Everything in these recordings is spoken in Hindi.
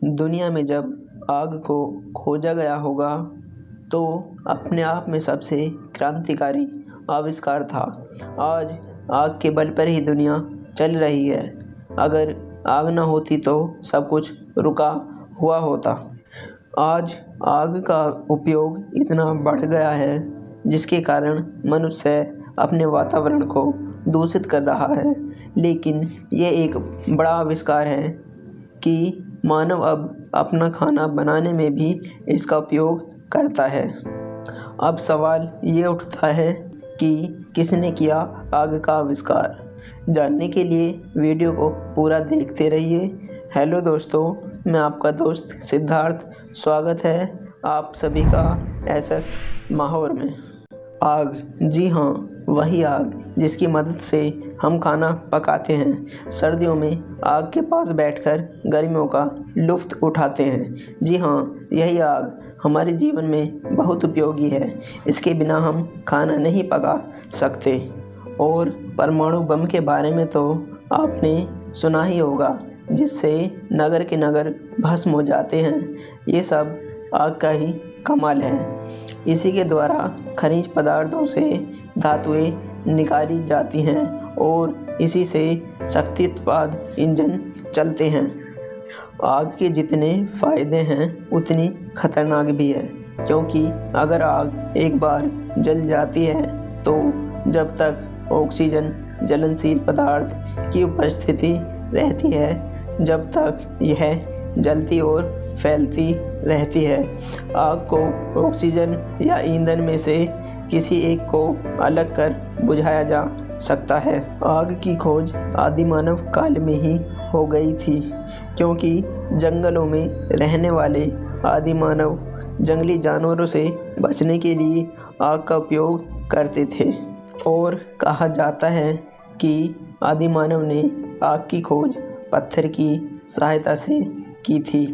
दुनिया में जब आग को खोजा गया होगा तो अपने आप में सबसे क्रांतिकारी आविष्कार था। आज आग के बल पर ही दुनिया चल रही है। अगर आग न होती तो सब कुछ रुका हुआ होता। आज आग का उपयोग इतना बढ़ गया है जिसके कारण मनुष्य अपने वातावरण को दूषित कर रहा है। लेकिन ये एक बड़ा आविष्कार है कि मानव अब अपना खाना बनाने में भी इसका उपयोग करता है। अब सवाल ये उठता है कि किसने किया आग का आविष्कार। जानने के लिए वीडियो को पूरा देखते रहिए। हेलो दोस्तों, मैं आपका दोस्त सिद्धार्थ। स्वागत है आप सभी का एसएस माहौर में। आग, जी हाँ, वही आग जिसकी मदद से हम खाना पकाते हैं। सर्दियों में आग के पास बैठकर गर्मियों का लुत्फ़ उठाते हैं। जी हाँ, यही आग हमारे जीवन में बहुत उपयोगी है। इसके बिना हम खाना नहीं पका सकते। और परमाणु बम के बारे में तो आपने सुना ही होगा, जिससे नगर के नगर भस्म हो जाते हैं। ये सब आग का ही कमाल है। इसी के द्वारा खनिज पदार्थों से धातुएं निकाली जाती हैं और इसी से शक्ति उत्पाद इंजन चलते हैं। आग के जितने फ़ायदे हैं उतनी खतरनाक भी है, क्योंकि अगर आग एक बार जल जाती है तो जब तक ऑक्सीजन जलनशील पदार्थ की उपस्थिति रहती है, जब तक यह जलती और फैलती रहती है। आग को ऑक्सीजन या ईंधन में से किसी एक को अलग कर बुझाया जा सकता है। आग की खोज आदि मानव काल में ही हो गई थी, क्योंकि जंगलों में रहने वाले आदि मानव जंगली जानवरों से बचने के लिए आग का उपयोग करते थे। और कहा जाता है कि आदि मानव ने आग की खोज पत्थर की सहायता से की थी।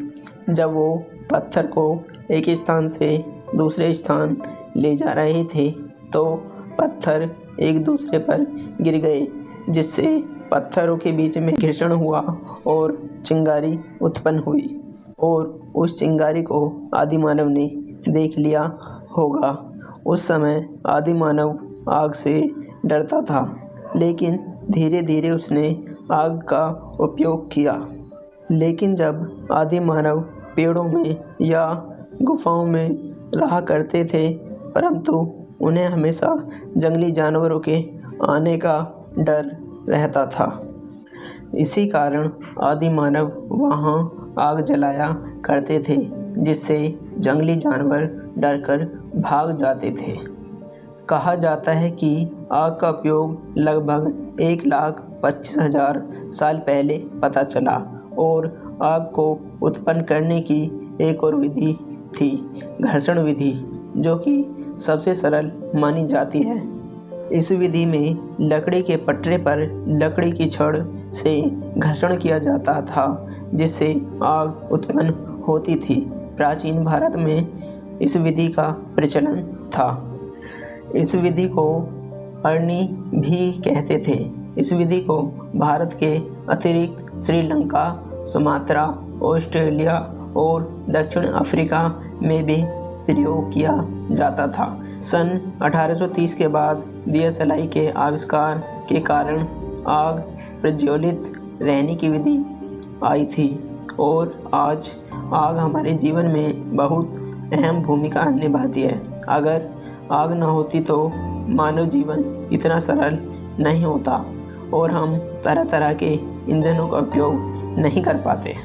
जब वो पत्थर को एक स्थान से दूसरे स्थान ले जा रहे थे तो पत्थर एक दूसरे पर गिर गए, जिससे पत्थरों के बीच में घर्षण हुआ और चिंगारी उत्पन्न हुई। और उस चिंगारी को आदि मानव ने देख लिया होगा। उस समय आदि मानव आग से डरता था, लेकिन धीरे धीरे उसने आग का उपयोग किया। लेकिन जब आदि मानव पेड़ों में या गुफाओं में रहा करते थे, परंतु उन्हें हमेशा जंगली जानवरों के आने का डर रहता था। इसी कारण आदि मानव वहाँ आग जलाया करते थे, जिससे जंगली जानवर डरकर भाग जाते थे। कहा जाता है कि आग का उपयोग लगभग 1,25,000 साल पहले पता चला। और आग को उत्पन्न करने की एक और विधि थी, घर्षण विधि, जो कि सबसे सरल मानी जाती है। इस विधि में लकड़ी के पटरे पर लकड़ी की छड़ से घर्षण किया जाता था, जिससे आग उत्पन्न होती थी। प्राचीन भारत में इस विधि का प्रचलन था। इस विधि को अरनी भी कहते थे। इस विधि को भारत के अतिरिक्त श्रीलंका, सुमात्रा, ऑस्ट्रेलिया और दक्षिण अफ्रीका में भी प्रयोग किया जाता था। सन 1830 के बाद दिया सलाई के आविष्कार के कारण आग प्रज्वलित रहने की विधि आई थी। और आज आग हमारे जीवन में बहुत अहम भूमिका निभाती है। अगर आग न होती तो मानव जीवन इतना सरल नहीं होता और हम तरह तरह के इंजनों का उपयोग नहीं कर पाते।